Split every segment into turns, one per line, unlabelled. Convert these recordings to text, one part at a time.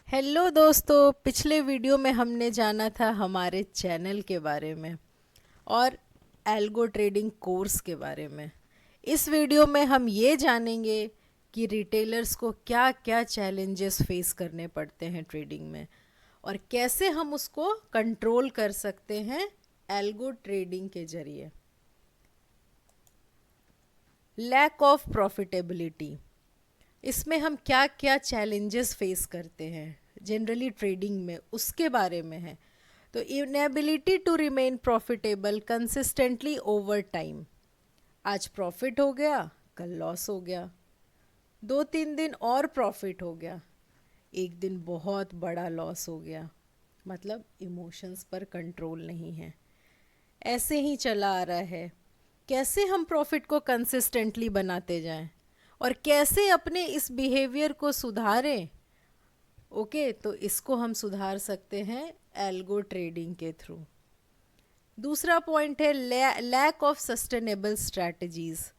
Hello दोस्तों, पिछले video में हमने जाना था हमारे चैनल के बारे में और एल्गो ट्रेडिंग कोर्स के बारे में। इस वीडियो में हम ये जानेंगे कि रिटेलर्स को क्या क्या चैलेंजेस फेस करने पड़ते हैं ट्रेडिंग में और कैसे हम उसको कंट्रोल कर सकते हैं एल्गो ट्रेडिंग के जरिए। लैक ऑफ प्रॉफिटेबिलिटी, इसमें हम क्या क्या चैलेंजेस फेस करते हैं जनरली ट्रेडिंग में, उसके बारे में है। तो inability to remain profitable consistently over time, आज प्रॉफिट हो गया, कल लॉस हो गया, 2-3 दिन और प्रॉफिट हो गया, एक दिन बहुत बड़ा लॉस हो गया। मतलब इमोशंस पर कंट्रोल नहीं है, ऐसे ही चला आ रहा है। कैसे हम प्रॉफिट को कंसिस्टेंटली बनाते जाएं और कैसे अपने इस बिहेवियर को सुधारें। ओके, तो इसको हम सुधार सकते हैं एल्गो ट्रेडिंग के थ्रू। दूसरा पॉइंट है लैक ऑफ सस्टेनेबल स्ट्रैटेजीज।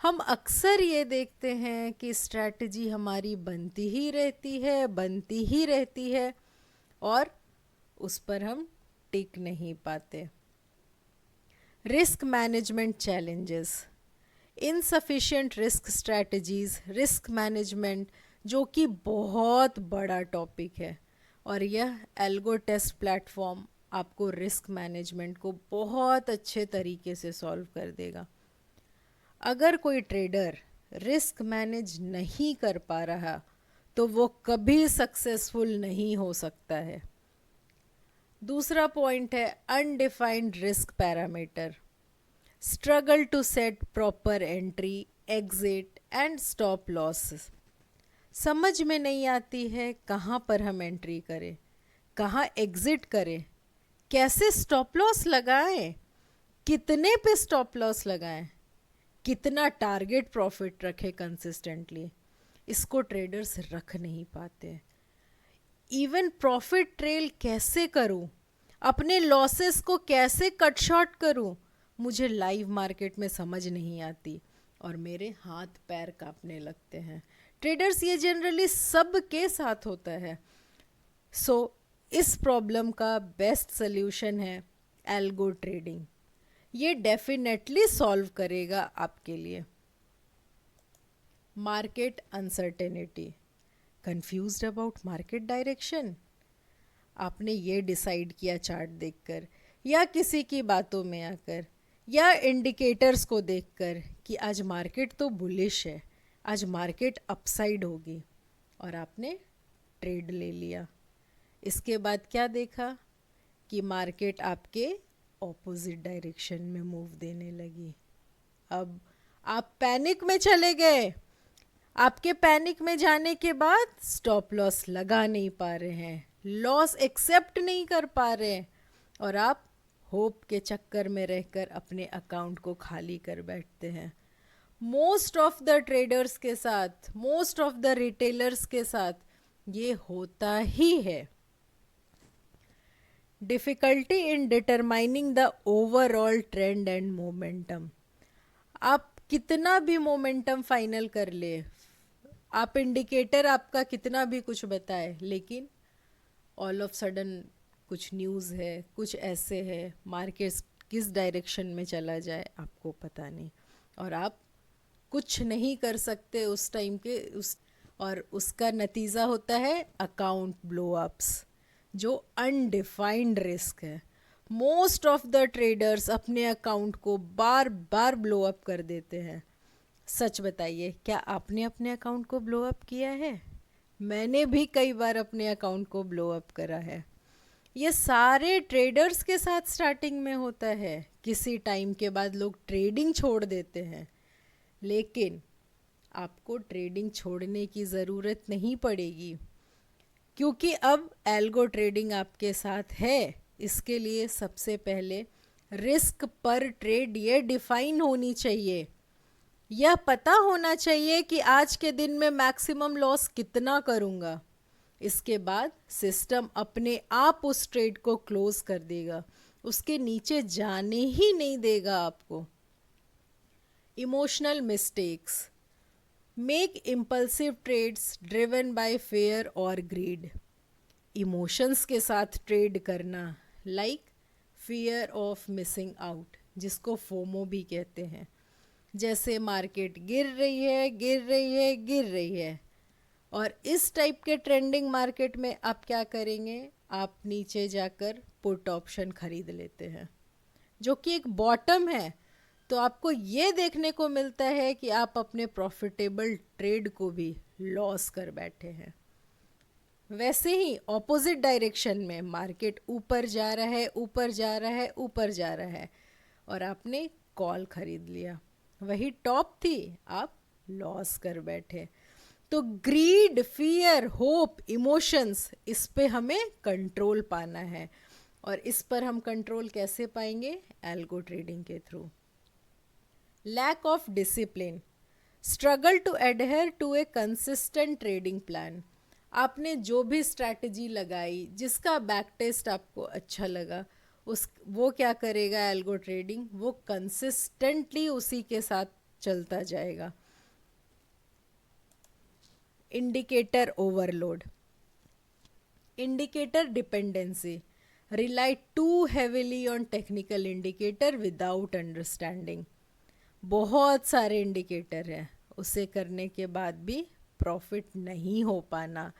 हम अक्सर ये देखते हैं कि स्ट्रैटेजी हमारी बनती ही रहती है और उस पर हम टिक नहीं पाते। Risk management challenges, insufficient risk strategies, risk management, जो कि बहुत बड़ा टॉपिक है और यह एल्गो टेस्ट प्लेटफॉर्म आपको रिस्क मैनेजमेंट को बहुत अच्छे तरीके से सॉल्व कर देगा। अगर कोई ट्रेडर रिस्क मैनेज नहीं कर पा रहा तो वो कभी सक्सेसफुल नहीं हो सकता है। दूसरा पॉइंट है undefined risk parameter, struggle to set proper entry, exit and stop loss. समझ में नहीं आती है कहाँ पर हम एंट्री करें, कहाँ एग्जिट करें, कैसे स्टॉप लॉस लगाएं, कितने पे स्टॉप लॉस लगाएं, कितना टारगेट प्रॉफिट रखें कंसिस्टेंटली। इसको ट्रेडर्स रख नहीं पाते। इवन प्रॉफिट ट्रेल कैसे करूं, अपने लॉसेस को कैसे कट शॉर्ट करूं, मुझे लाइव मार्केट में समझ नहीं आती और मेरे हाथ पैर कांपने लगते हैं। ट्रेडर्स, ये जनरली सब के साथ होता है। सो इस प्रॉब्लम का बेस्ट सोल्यूशन है एल्गो ट्रेडिंग। ये डेफिनेटली सॉल्व करेगा आपके लिए। Market uncertainty, confused about market direction. आपने ये डिसाइड किया चार्ट देखकर या किसी की बातों में आकर या इंडिकेटर्स को देखकर कि आज मार्केट तो बुलिश है, आज मार्केट अपसाइड होगी, और आपने ट्रेड ले लिया। इसके बाद क्या देखा कि मार्केट आपके ऑपोजिट डायरेक्शन में मूव देने लगी। अब आप पैनिक में चले गए। आपके पैनिक में जाने के बाद स्टॉप लॉस लगा नहीं पा रहे हैं, लॉस एक्सेप्ट नहीं कर पा रहे हैं और आप होप के चक्कर में रहकर अपने अकाउंट को खाली कर बैठते हैं। मोस्ट ऑफ द ट्रेडर्स के साथ, मोस्ट ऑफ द रिटेलर्स के साथ ये होता ही है। Difficulty in determining the overall trend and momentum. आप कितना भी मोमेंटम फाइनल कर ले, आप इंडिकेटर आपका कितना भी कुछ बताए, लेकिन ऑल ऑफ सडन कुछ न्यूज़ है, कुछ ऐसे है, मार्केट किस डायरेक्शन में चला जाए आपको पता नहीं और आप कुछ नहीं कर सकते उस टाइम के और उसका नतीजा होता है अकाउंट ब्लोअप्स, जो अनडिफाइंड रिस्क है। मोस्ट ऑफ द ट्रेडर्स अपने अकाउंट को बार बार ब्लो अप कर देते हैं। सच बताइए, क्या आपने अपने अकाउंट को ब्लो अप किया है? मैंने भी कई बार अपने अकाउंट को ब्लो अप करा है। ये सारे ट्रेडर्स के साथ स्टार्टिंग में होता है, किसी टाइम के बाद लोग ट्रेडिंग छोड़ देते हैं, लेकिन आपको ट्रेडिंग छोड़ने की ज़रूरत नहीं पड़ेगी क्योंकि अब एल्गो ट्रेडिंग आपके साथ है। इसके लिए सबसे पहले रिस्क पर ट्रेड ये डिफाइन होनी चाहिए। यह पता होना चाहिए कि आज के दिन में मैक्सिमम लॉस कितना करूँगा। इसके बाद सिस्टम अपने आप उस ट्रेड को क्लोज कर देगा, उसके नीचे जाने ही नहीं देगा आपको। Emotional mistakes, make impulsive trades driven by fear और ग्रीड। इमोशंस के साथ ट्रेड करना, like fear of missing out, जिसको फोमो भी कहते हैं। जैसे मार्केट गिर रही है, गिर रही है, गिर रही है, और इस टाइप के ट्रेंडिंग मार्केट में आप क्या करेंगे, आप नीचे जाकर पुट ऑप्शन खरीद लेते हैं जो कि एक बॉटम है। तो आपको ये देखने को मिलता है कि आप अपने प्रॉफिटेबल ट्रेड को भी लॉस कर बैठे हैं। वैसे ही ऑपोजिट डायरेक्शन में मार्केट ऊपर जा रहा है, ऊपर जा रहा है, ऊपर जा रहा है, और आपने कॉल खरीद लिया, वही टॉप थी, आप लॉस कर बैठे। तो ग्रीड, फियर, होप, इमोशंस, इस पे हमें कंट्रोल पाना है। और इस पर हम कंट्रोल कैसे पाएंगे? एल्गो ट्रेडिंग के थ्रू। Lack of discipline, struggle to adhere to a consistent trading plan. आपने जो भी स्ट्रैटेजी लगाई, जिसका बैक टेस्ट आपको अच्छा लगा, वो क्या करेगा एल्गो ट्रेडिंग? वो कंसिस्टेंटली उसी के साथ चलता जाएगा। Indicator overload, indicator dependency, rely too heavily on technical indicator without understanding. बहुत सारे इंडिकेटर हैं, उसे करने के बाद भी प्रॉफिट नहीं हो पाना।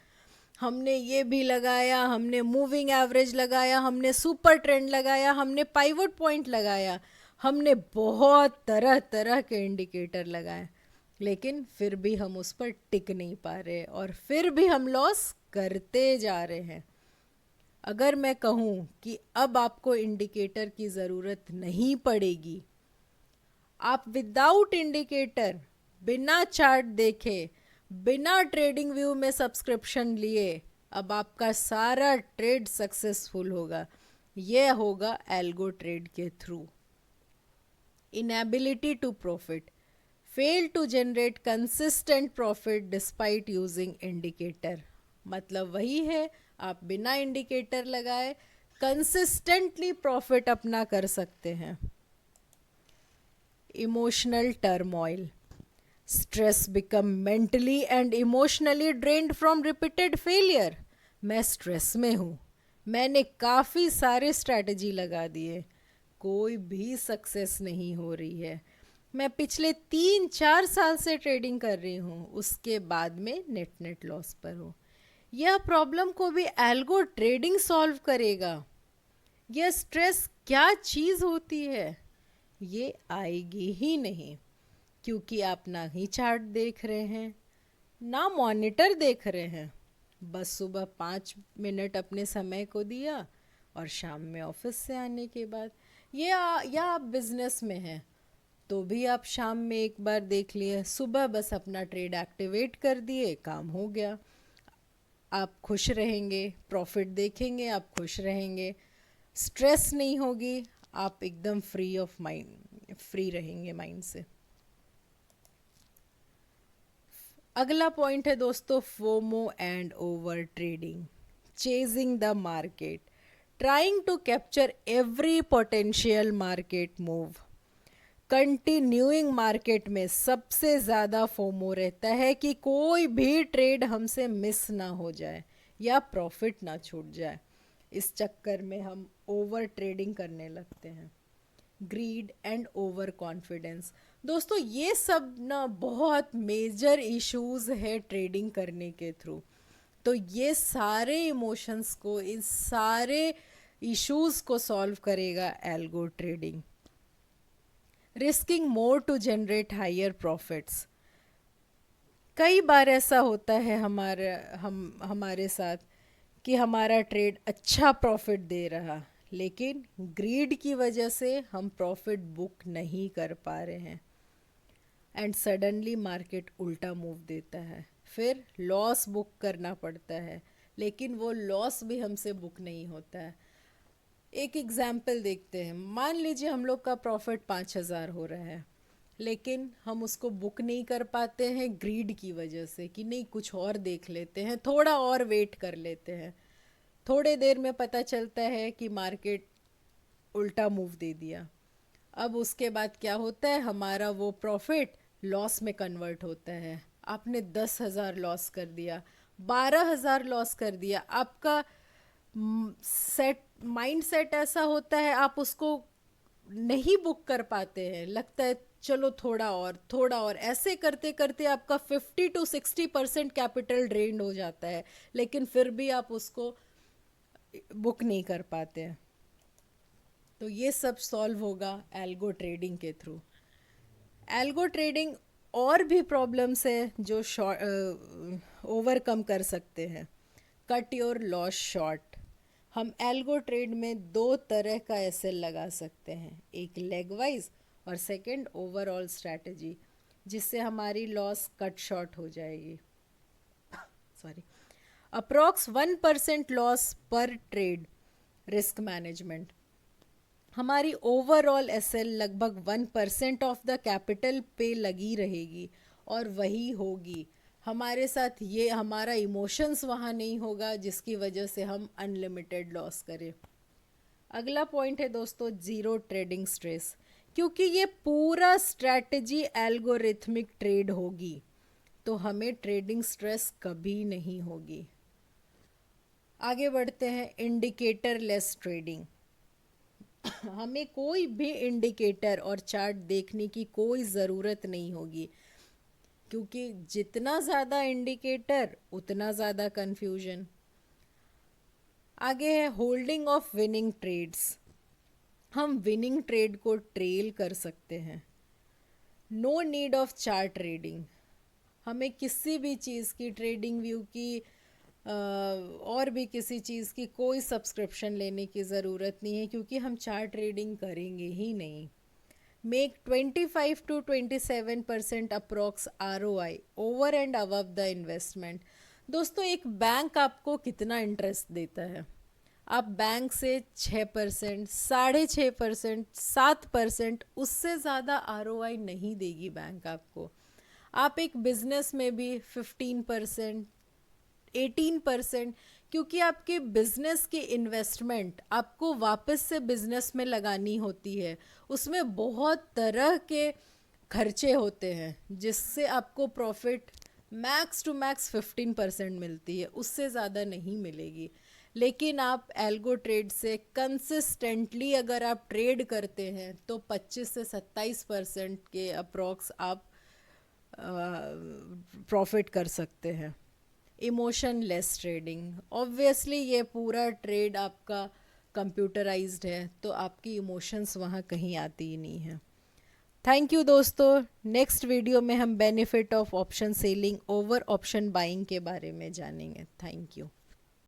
हमने ये भी लगाया, हमने मूविंग एवरेज लगाया, हमने सुपर ट्रेंड लगाया, हमने पाइवट पॉइंट लगाया, हमने बहुत तरह तरह के इंडिकेटर लगाए, लेकिन फिर भी हम उस पर टिक नहीं पा रहे और फिर भी हम लॉस करते जा रहे हैं। अगर मैं कहूँ कि अब आपको इंडिकेटर की ज़रूरत नहीं पड़ेगी, आप विदाउट इंडिकेटर, बिना चार्ट देखे, बिना ट्रेडिंग व्यू में सब्सक्रिप्शन लिए, अब आपका सारा ट्रेड सक्सेसफुल होगा। यह होगा एल्गो ट्रेड के थ्रू। Inability to profit, fail to generate consistent profit despite using indicator. मतलब वही है, आप बिना इंडिकेटर लगाए कंसिस्टेंटली प्रॉफिट अपना कर सकते हैं। Emotional turmoil, stress become mentally and emotionally drained from repeated failure. मैं स्ट्रेस में हूँ, मैंने काफ़ी सारे स्ट्रैटेजी लगा दिए, कोई भी सक्सेस नहीं हो रही है। मैं पिछले 3-4 साल से ट्रेडिंग कर रही हूँ, उसके बाद में नेट लॉस पर हूँ। यह प्रॉब्लम को भी एल्गो ट्रेडिंग सॉल्व करेगा। यह स्ट्रेस क्या चीज़ होती है ये आएगी ही नहीं, क्योंकि आप ना ही चार्ट देख रहे हैं, ना मॉनिटर देख रहे हैं। बस सुबह 5 मिनट अपने समय को दिया और शाम में ऑफिस से आने के बाद, या आप बिजनेस में हैं तो भी आप शाम में एक बार देख लिए, सुबह बस अपना ट्रेड एक्टिवेट कर दिए, काम हो गया। आप खुश रहेंगे, प्रॉफिट देखेंगे, आप खुश रहेंगे, स्ट्रेस नहीं होगी, आप एकदम फ्री ऑफ माइंड, फ्री रहेंगे माइंड से। अगला पॉइंट है दोस्तों, FOMO and over trading, chasing the market, trying to capture every potential market move. Continuing market में सबसे ज़्यादा फोमो रहता है कि कोई भी ट्रेड हमसे मिस ना हो जाए या प्रॉफिट ना छूट जाए। इस चक्कर में हम ओवर ट्रेडिंग करने लगते हैं। ग्रीड एंड ओवर कॉन्फिडेंस, दोस्तों ये सब ना बहुत मेजर इश्यूज है ट्रेडिंग करने के थ्रू। तो ये सारे इमोशंस को, इन सारे इश्यूज को सॉल्व करेगा algo trading. Risking more to generate higher profits, कई बार ऐसा होता है हमारे साथ कि हमारा ट्रेड अच्छा प्रॉफिट दे रहा, लेकिन ग्रीड की वजह से हम प्रॉफिट बुक नहीं कर पा रहे हैं एंड सडनली मार्केट उल्टा मूव देता है, फिर लॉस बुक करना पड़ता है, लेकिन वो लॉस भी हमसे बुक नहीं होता है। एक एग्जाम्पल देखते हैं, मान लीजिए हम लोग का प्रॉफिट 5,000 हो रहा है, लेकिन हम उसको बुक नहीं कर पाते हैं ग्रीड की वजह से कि नहीं कुछ और देख लेते हैं, थोड़ा और वेट कर लेते हैं। थोड़े देर में पता चलता है कि मार्केट उल्टा मूव दे दिया। अब उसके बाद क्या होता है, हमारा वो प्रॉफिट लॉस में कन्वर्ट होता है। आपने 10,000 लॉस कर दिया, 12,000 लॉस कर दिया, आपका सेट माइंड सेट ऐसा होता है, आप उसको नहीं बुक कर पाते हैं, लगता है चलो थोड़ा और, ऐसे करते करते आपका 50 to 60% कैपिटल ड्रेन हो जाता है, लेकिन फिर भी आप उसको बुक नहीं कर पाते हैं। तो ये सब सॉल्व होगा एल्गो ट्रेडिंग के थ्रू। एल्गो ट्रेडिंग और भी प्रॉब्लम्स है जो ओवरकम कर सकते हैं। Cut your loss short. हम एल्गो ट्रेड में दो तरह का एसएल लगा सकते हैं, एक लेग वाइज और सेकंड ओवरऑल स्ट्रैटेजी, जिससे हमारी लॉस कट शॉर्ट हो जाएगी। सॉरी। अप्रॉक्स 1% लॉस पर ट्रेड। Risk management. हमारी ओवरऑल एसएल लगभग 1% ऑफ द कैपिटल पे लगी रहेगी और वही होगी। हमारे साथ ये हमारा इमोशंस वहाँ नहीं होगा जिसकी वजह से हम अनलिमिटेड लॉस करें। अगला पॉइंट है दोस्तों, जीरो ट्रेडिंग स्ट्रेस। क्योंकि ये पूरा स्ट्रैटेजी एल्गोरिथमिक ट्रेड होगी तो हमें ट्रेडिंग स्ट्रेस कभी नहीं होगी। आगे बढ़ते हैं, इंडिकेटर लेस ट्रेडिंग। हमें कोई भी इंडिकेटर और चार्ट देखने की कोई ज़रूरत नहीं होगी, क्योंकि जितना ज़्यादा इंडिकेटर उतना ज़्यादा कंफ्यूजन। आगे है होल्डिंग ऑफ विनिंग ट्रेड्स। हम विनिंग ट्रेड को ट्रेल कर सकते हैं। No need of chart trading. हमें किसी भी चीज़ की, ट्रेडिंग व्यू की और भी किसी चीज़ की कोई सब्सक्रिप्शन लेने की ज़रूरत नहीं है, क्योंकि हम चार्ट ट्रेडिंग करेंगे ही नहीं। Make 25 to 27% approx ROI over and above the investment. दोस्तों, एक बैंक आपको कितना इंटरेस्ट देता है? आप बैंक से 6%, 6.5%, 7%, उससे ज़्यादा ROI नहीं देगी बैंक आपको। आप एक बिजनेस में भी 15%, 18%, क्योंकि आपके बिजनेस की इन्वेस्टमेंट आपको वापस से बिजनेस में लगानी होती है। उसमें बहुत तरह के खर्चे होते हैं, जिससे आपको प्रॉफिट मैक्स टू मैक्स 15% मिलती है, उससे ज़्यादा नहीं मिलेगी। लेकिन आप एल्गो ट्रेड से कंसिस्टेंटली अगर आप ट्रेड करते हैं तो 25 से 27% के अप्रॉक्स आप प्रॉफिट कर सकते हैं। Emotion less trading. ऑब्वियसली ये पूरा ट्रेड आपका कंप्यूटराइज्ड है, तो आपकी इमोशंस वहाँ कहीं आती ही नहीं है। थैंक यू दोस्तों। नेक्स्ट वीडियो में हम benefit of option selling over option buying के बारे में जानेंगे। Thank you.